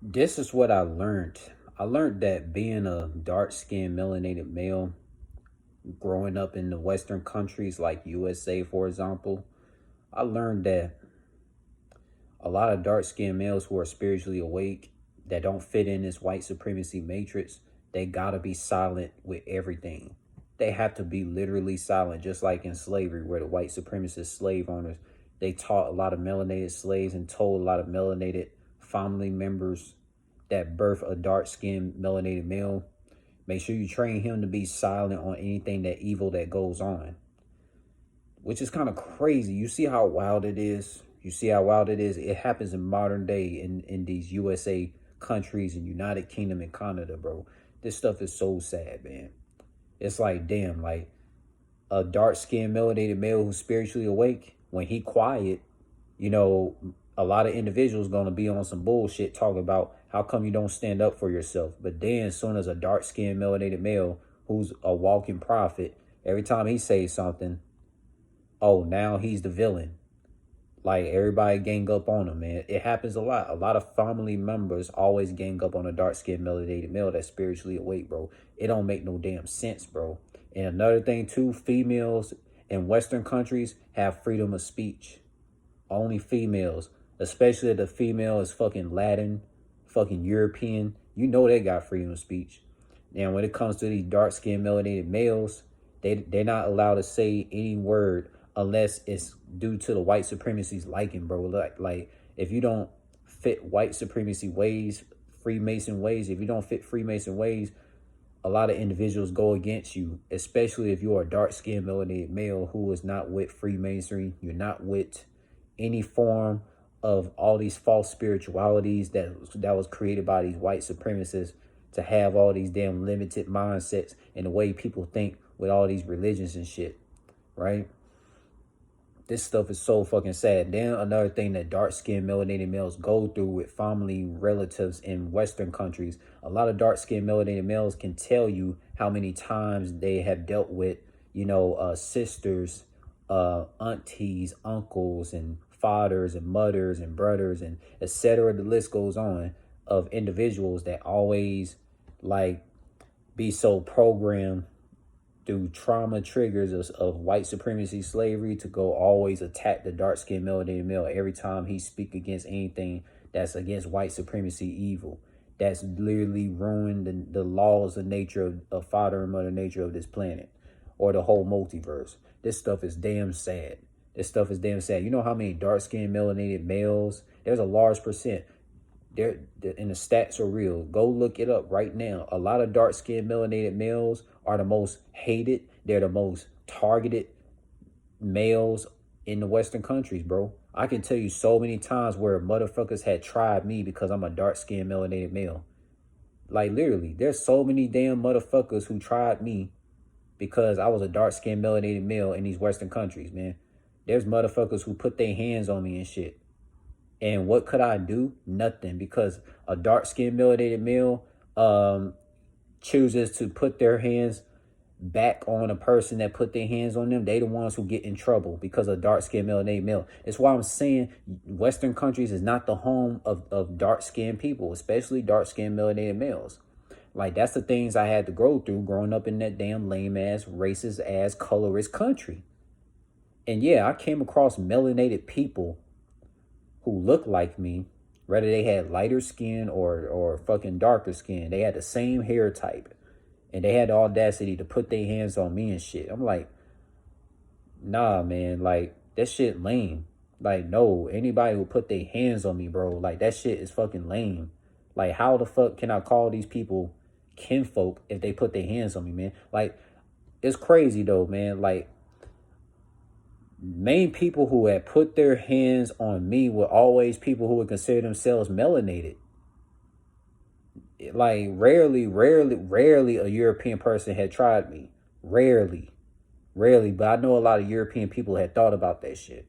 This is what I learned. I learned that being a dark-skinned melanated male, growing up in the Western countries like USA, for example, I learned that a lot of dark-skinned males who are spiritually awake, that don't fit in this white supremacy matrix, they gotta be silent with everything. They have to be literally silent, just like in slavery, where the white supremacist slave owners, they taught a lot of melanated slaves and told a lot of melanated family members that birth a dark-skinned melanated male, make sure you train him to be silent on anything that evil that goes on, which is kind of crazy. You see how wild it is? You see how wild it is? It happens in modern day in these USA countries and United Kingdom and Canada, bro. This stuff is so sad, man. It's like, damn, like a dark-skinned melanated male who's spiritually awake, when he quiet, you know, a lot of individuals gonna be on some bullshit talking about how come you don't stand up for yourself. But then as soon as a dark-skinned melanated male who's a walking prophet, every time he says something, oh, now he's the villain. Like everybody gang up on him, man. It happens a lot. A lot of family members always gang up on a dark-skinned melanated male that's spiritually awake, bro. It don't make no damn sense, bro. And another thing too, females in Western countries have freedom of speech. Only females, especially if the female is fucking Latin, fucking European, you know they got freedom of speech. And when it comes to these dark-skinned melanated males, they're not allowed to say any word unless it's due to the white supremacy's liking, bro. Like if you don't fit white supremacy ways, Freemason ways, if you don't fit Freemason ways, a lot of individuals go against you, especially if you're a dark-skinned melanated male who is not with Freemasonry. You're not with any form of all these false spiritualities that was created by these white supremacists to have all these damn limited mindsets and the way people think with all these religions and shit, right? This stuff is so fucking sad. Then another thing that dark-skinned melanated males go through with family relatives in Western countries, a lot of dark-skinned melanated males can tell you how many times they have dealt with, sisters, aunties, uncles, and fathers, and mothers, and brothers, and etc. The list goes on, of individuals that always like be so programmed through trauma triggers of white supremacy slavery to go always attack the dark-skinned melanated male every time he speak against anything that's against white supremacy evil, that's literally ruined the laws of nature of father and mother nature of this planet or the whole multiverse. This stuff is damn sad. This stuff is damn sad. You know how many dark-skinned melanated males? There's a large percent. And the stats are real. Go look it up right now. A lot of dark-skinned melanated males are the most hated. They're the most targeted males in the Western countries, bro. I can tell you so many times where motherfuckers had tried me because I'm a dark-skinned melanated male. Like literally, there's so many damn motherfuckers who tried me because I was a dark-skinned melanated male in these Western countries, man. There's motherfuckers who put their hands on me and shit. And what could I do? Nothing, because a dark-skinned melanated male chooses to put their hands back on a person that put their hands on them. They the ones who get in trouble because of dark-skinned melanated male. That's why I'm saying Western countries is not the home of dark-skinned people, especially dark-skinned melanated males. Like, that's the things I had to go through growing up in that damn lame-ass, racist-ass, colorist country. And yeah, I came across melanated people who looked like me, whether they had lighter skin or fucking darker skin. They had the same hair type. And they had the audacity to put their hands on me and shit. I'm like, nah, man, like, that shit lame. Like, no, anybody who put their hands on me, bro, like, that shit is fucking lame. Like, how the fuck can I call these people kinfolk if they put their hands on me, man? Like, it's crazy, though, man. Like, main people who had put their hands on me were always people who would consider themselves melanated. Like rarely a European person had tried me. Rarely. But I know a lot of European people had thought about that shit.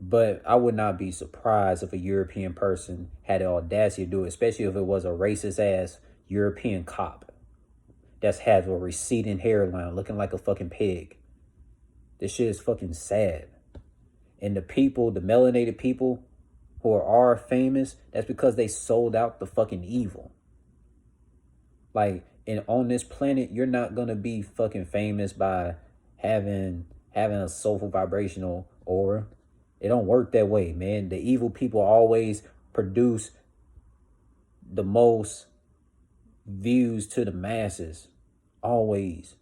But I would not be surprised if a European person had the audacity to do it, especially if it was a racist ass European cop that's has a receding hairline looking like a fucking pig. This shit is fucking sad. And the people, the melanated people who are famous, that's because they sold out the fucking evil. Like, and on this planet, you're not gonna be fucking famous by having a soulful vibrational aura. It don't work that way, man. The evil people always produce the most views to the masses. Always.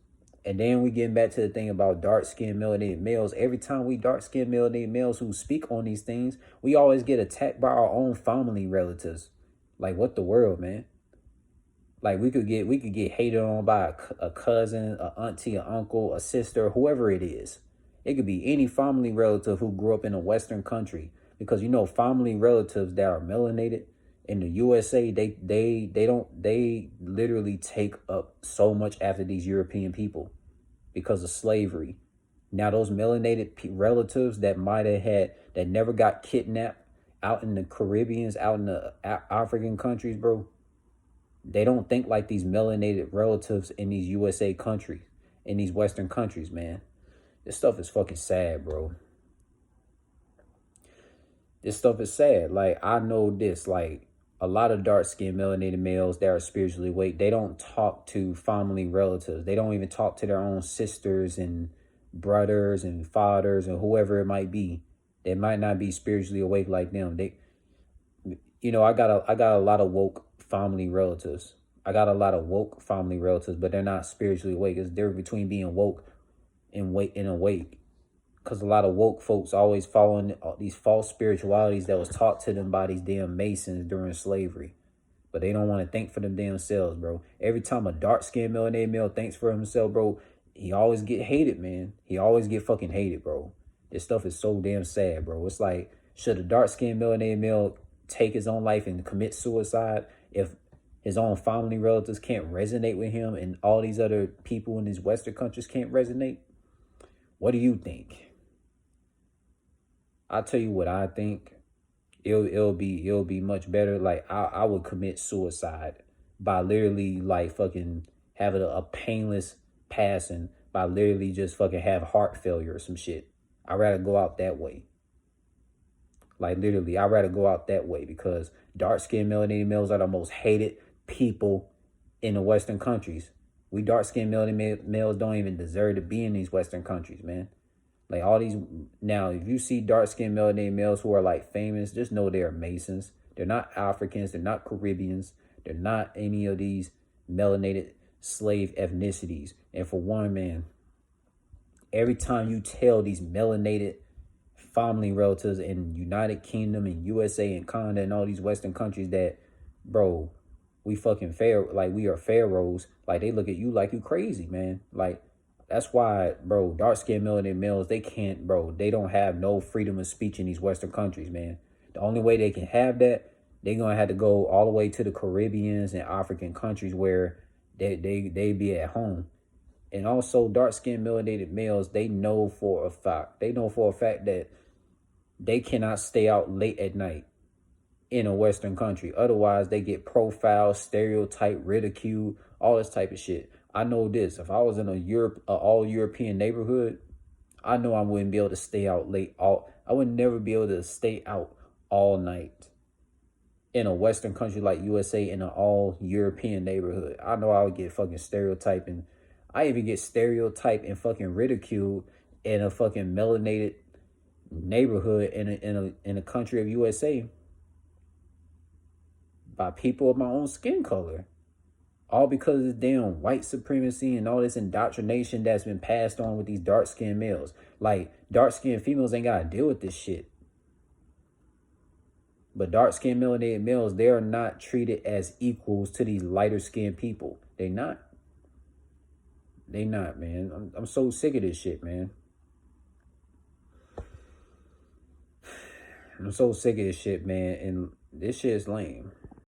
And then we get back to the thing about dark-skinned melanated males. Every time we dark-skinned melanated males who speak on these things, we always get attacked by our own family relatives. Like, what the world, man? Like, we could get hated on by a cousin, a auntie, an uncle, a sister, whoever it is. It could be any family relative who grew up in a Western country, because family relatives that are melanated in the USA, they literally take up so much after these European people because of slavery. Now those melanated relatives that might have had, that never got kidnapped out in the Caribbeans, out in the African countries, bro, they don't think like these melanated relatives in these USA countries, in these Western countries, man. This stuff is fucking sad, bro. This stuff is sad. Like, I know this, like, a lot of dark-skinned melanated males that are spiritually awake, they don't talk to family relatives. They don't even talk to their own sisters and brothers and fathers and whoever it might be. They might not be spiritually awake like them. I got a lot of woke family relatives. But they're not spiritually awake. It's different between being woke and awake. Because a lot of woke folks always following these false spiritualities that was taught to them by these damn Masons during slavery. But they don't want to think for them damn selves, bro. Every time a dark-skinned melanated male thinks for himself, bro, he always get hated, man. He always get fucking hated, bro. This stuff is so damn sad, bro. It's like, should a dark-skinned melanated male take his own life and commit suicide if his own family relatives can't resonate with him and all these other people in these Western countries can't resonate? What do you think? I'll tell you what I think. It'll be much better. Like, I would commit suicide by literally like fucking having a painless passing, by literally just fucking have heart failure or some shit. I'd rather go out that way. Like, literally, I'd rather go out that way, because dark-skinned melanated males are the most hated people in the Western countries. We dark-skinned melanated males don't even deserve to be in these Western countries, man. Like, all these, now, if you see dark-skinned melanated males who are like famous, just know they're Masons. They're not Africans. They're not Caribbeans. They're not any of these melanated slave ethnicities. And for one, man, every time you tell these melanated family relatives in United Kingdom and USA and Canada and all these Western countries that, bro, we fucking fair, like we are pharaohs, like they look at you like you crazy, man. Like, that's why, bro, dark-skinned melanated males, they can't, bro, they don't have no freedom of speech in these Western countries, man. The only way they can have that, they're gonna have to go all the way to the Caribbeans and African countries where they be at home. And also, dark-skinned melanated males, they know for a fact that they cannot stay out late at night in a Western country. Otherwise, they get profiled, stereotyped, ridiculed, all this type of shit. I know this. If I was in a all European neighborhood, I know I wouldn't be able to stay out late. I would never be able to stay out all night in a Western country like USA in an all European neighborhood. I know I would get fucking stereotyped, and I even get stereotyped and fucking ridiculed in a fucking melanated neighborhood in a country of USA by people of my own skin color. All because of this damn white supremacy and all this indoctrination that's been passed on with these dark-skinned males. Like, dark-skinned females ain't got to deal with this shit. But dark-skinned melanated males, they are not treated as equals to these lighter-skinned people. They not. They not, man. I'm so sick of this shit, man. I'm so sick of this shit, man. And this shit is lame.